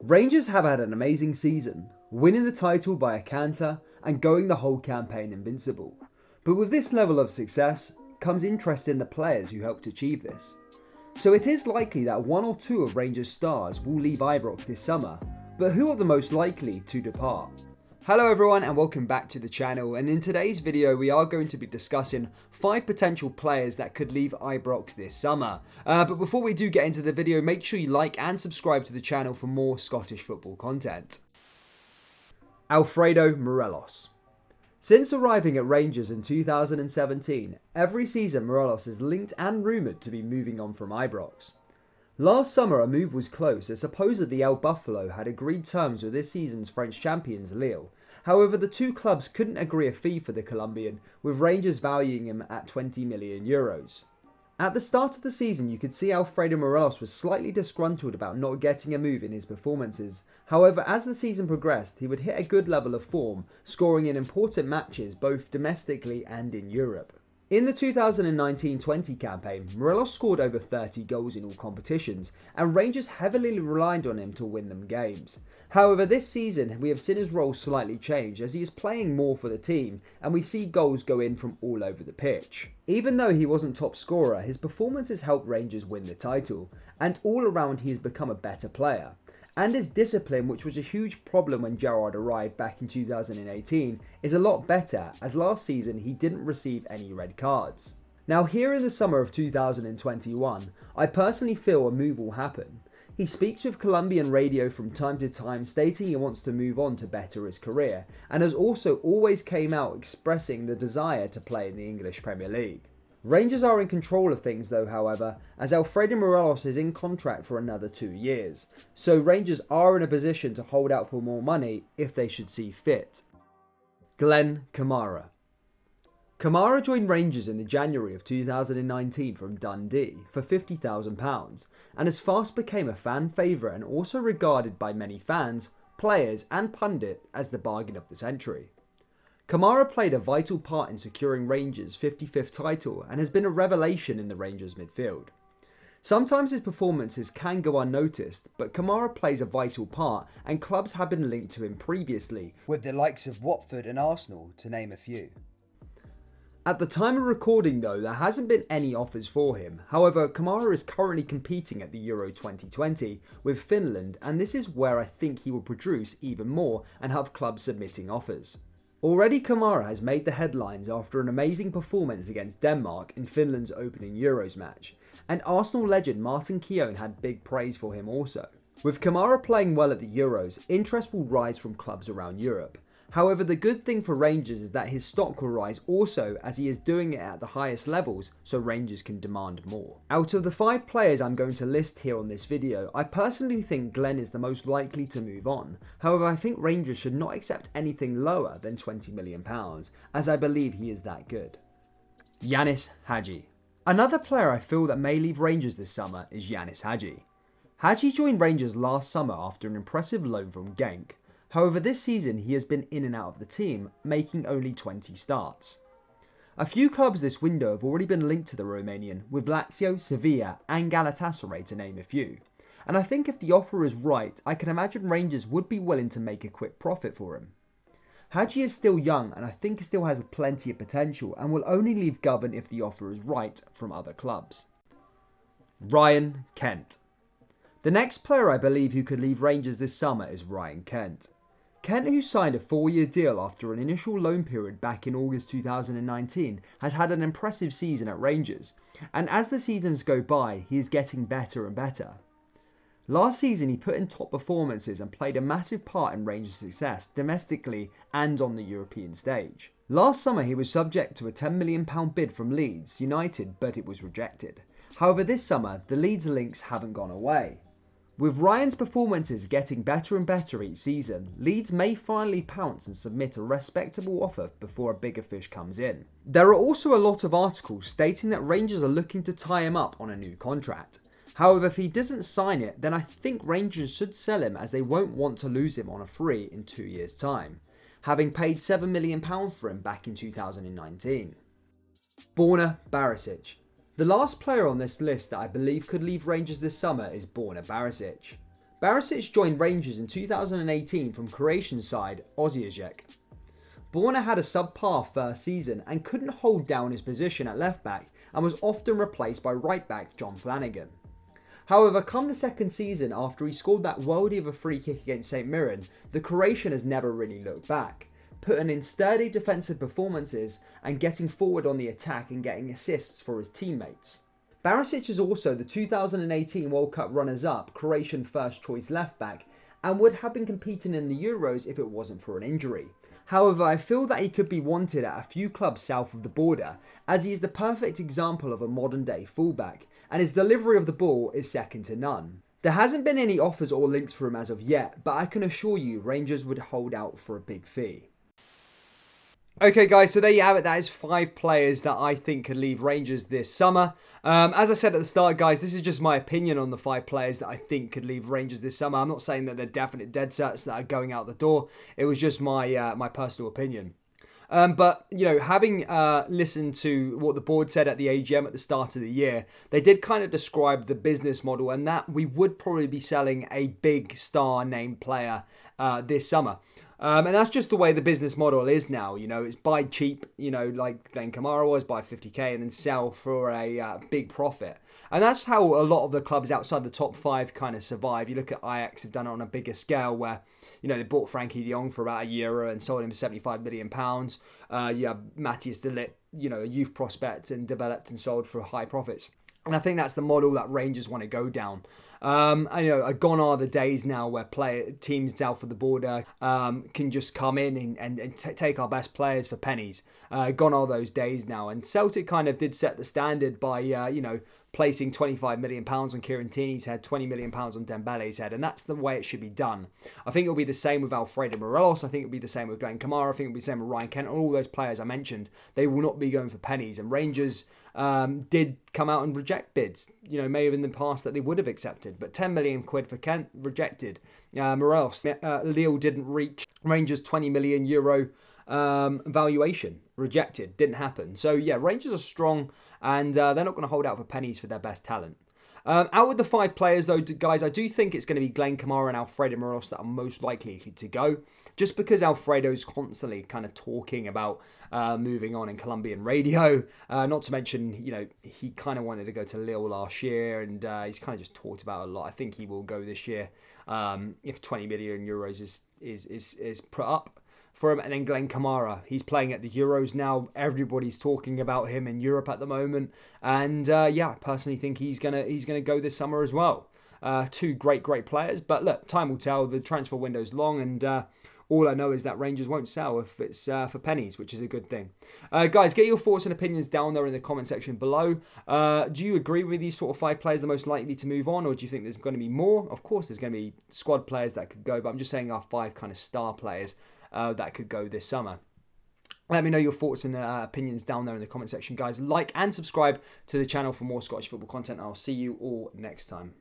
Rangers have had an amazing season, winning the title by a canter and going the whole campaign invincible. But with this level of success comes interest in the players who helped achieve this. So it is likely that one or two of Rangers' stars will leave Ibrox this summer, but who are the most likely to depart? Hello everyone and welcome back to the channel, and in today's video we are going to be discussing 5 potential players that could leave Ibrox this summer. But before we do get into the video, make sure you like and subscribe to the channel for more Scottish football content. Alfredo Morelos. Since arriving at Rangers in 2017, every season Morelos is linked and rumoured to be moving on from Ibrox. Last summer a move was close as supposedly El Buffalo had agreed terms with this season's French champions Lille. However, the two clubs couldn't agree a fee for the Colombian, with Rangers valuing him at €20 million. At the start of the season you could see Alfredo Morelos was slightly disgruntled about not getting a move in his performances. However, as the season progressed he would hit a good level of form, scoring in important matches both domestically and in Europe. In the 2019-20 campaign, Morelos scored over 30 goals in all competitions, and Rangers heavily relied on him to win them games. However, this season we have seen his role slightly change as he is playing more for the team, and we see goals go in from all over the pitch. Even though he wasn't top scorer, his performances helped Rangers win the title, and all around he has become a better player. And his discipline, which was a huge problem when Gerrard arrived back in 2018, is a lot better, as last season he didn't receive any red cards. Now here in the summer of 2021, I personally feel a move will happen. He speaks with Colombian radio from time to time stating he wants to move on to better his career, and has also always came out expressing the desire to play in the English Premier League. Rangers are in control of things though, however, as Alfredo Morelos is in contract for another 2 years, so Rangers are in a position to hold out for more money if they should see fit. Glen Kamara. Kamara joined Rangers in the January of 2019 from Dundee for £50,000 and as fast became a fan favourite and also regarded by many fans, players and pundits as the bargain of the century. Kamara played a vital part in securing Rangers' 55th title and has been a revelation in the Rangers midfield. Sometimes his performances can go unnoticed, but Kamara plays a vital part and clubs have been linked to him previously, with the likes of Watford and Arsenal to name a few. At the time of recording though, there hasn't been any offers for him. However, Kamara is currently competing at the Euro 2020 with Finland, and this is where I think he will produce even more and have clubs submitting offers. Already Kamara has made the headlines after an amazing performance against Denmark in Finland's opening Euros match, and Arsenal legend Martin Keown had big praise for him also. With Kamara playing well at the Euros, interest will rise from clubs around Europe. However, the good thing for Rangers is that his stock will rise also as he is doing it at the highest levels, so Rangers can demand more. Out of the 5 players I'm going to list here on this video, I personally think Glen is the most likely to move on. However, I think Rangers should not accept anything lower than £20 million, as I believe he is that good. Ianis Hagi. Another player I feel that may leave Rangers this summer is Ianis Hagi. Hagi joined Rangers last summer after an impressive loan from Genk. However, this season he has been in and out of the team, making only 20 starts. A few clubs this window have already been linked to the Romanian, with Lazio, Sevilla and Galatasaray to name a few. And I think if the offer is right, I can imagine Rangers would be willing to make a quick profit for him. Hagi is still young and I think he still has plenty of potential and will only leave Govan if the offer is right from other clubs. Ryan Kent. The next player I believe who could leave Rangers this summer is Ryan Kent. Kent, who signed a 4-year deal after an initial loan period back in August 2019, has had an impressive season at Rangers, and as the seasons go by, he is getting better and better. Last season he put in top performances and played a massive part in Rangers' success domestically and on the European stage. Last summer he was subject to a £10 million bid from Leeds United, but it was rejected. However, this summer the Leeds links haven't gone away. With Ryan's performances getting better and better each season, Leeds may finally pounce and submit a respectable offer before a bigger fish comes in. There are also a lot of articles stating that Rangers are looking to tie him up on a new contract. However, if he doesn't sign it, then I think Rangers should sell him as they won't want to lose him on a free in 2 years' time, having paid £7 million for him back in 2019. Borna Barisic. The last player on this list that I believe could leave Rangers this summer is Borna Barisic. Barisic joined Rangers in 2018 from Croatian side Osijek. Borna had a subpar first season and couldn't hold down his position at left back and was often replaced by right back John Flanagan. However, come the second season, after he scored that worldie of a free kick against St Mirren, the Croatian has never really looked back, putting in sturdy defensive performances and getting forward on the attack and getting assists for his teammates. Barisic is also the 2018 World Cup runners-up Croatian first choice left back and would have been competing in the Euros if it wasn't for an injury. However, I feel that he could be wanted at a few clubs south of the border, as he is the perfect example of a modern day fullback, and his delivery of the ball is second to none. There hasn't been any offers or links for him as of yet, but I can assure you Rangers would hold out for a big fee. Okay guys, so there you have it. That is 5 players that I think could leave Rangers this summer. As I said at the start, guys, this is just my opinion on the 5 players that I think could leave Rangers this summer. I'm not saying that they're definite dead certs that are going out the door. It was just my my personal opinion. But, you know, having listened to what the board said at the AGM at the start of the year, they did kind of describe the business model and that we would probably be selling a big star name player this summer. And that's just the way the business model is now. You know, it's buy cheap, you know, like Glen Kamara was, buy 50k and then sell for a big profit. And that's how a lot of the clubs outside the top 5 kind of survive. You look at Ajax have done it on a bigger scale where, you know, they bought Frankie de Jong for about €1 and sold him for £75 million. You have Matthias de Ligt, you know, a youth prospect and developed and sold for high profits. And I think that's the model that Rangers want to go down. You know, gone are the days now where teams south of the border can just come in and take our best players for pennies. Gone are those days now. And Celtic kind of did set the standard by, you know, placing £25 million on Kieran Tierney's head, £20 million on Dembele's head, and that's the way it should be done. I think it'll be the same with Alfredo Morelos. I think it'll be the same with Glen Kamara. I think it'll be the same with Ryan Kent. All those players I mentioned, they will not be going for pennies. And Rangers did come out and reject bids. You know, maybe in the past that they would have accepted, but 10 million quid for Kent rejected. Morelos, Lille didn't reach Rangers €20 million valuation, rejected, didn't happen. So yeah, Rangers are strong and they're not going to hold out for pennies for their best talent. Out of the 5 players though, guys, I do think it's going to be Glen Kamara and Alfredo Morelos that are most likely to go, just because Alfredo's constantly kind of talking about moving on in Colombian radio. Not to mention, you know, he kind of wanted to go to Lille last year, and he's kind of just talked about it a lot. I think he will go this year if €20 million is put up for him. And then Glen Kamara, he's playing at the Euros now. Everybody's talking about him in Europe at the moment, and yeah, I personally think he's gonna go this summer as well. 2 great players, but look, time will tell. The transfer window's long, and all I know is that Rangers won't sell if it's for pennies, which is a good thing. Guys, get your thoughts and opinions down there in the comment section below. Do you agree with these sort of 5 players the most likely to move on, or do you think there's going to be more? Of course, there's going to be squad players that could go, but I'm just saying our 5 kind of star players that could go this summer. Let me know your thoughts and opinions down there in the comment section, guys. Like and subscribe to the channel for more Scottish football content. I'll see you all next time.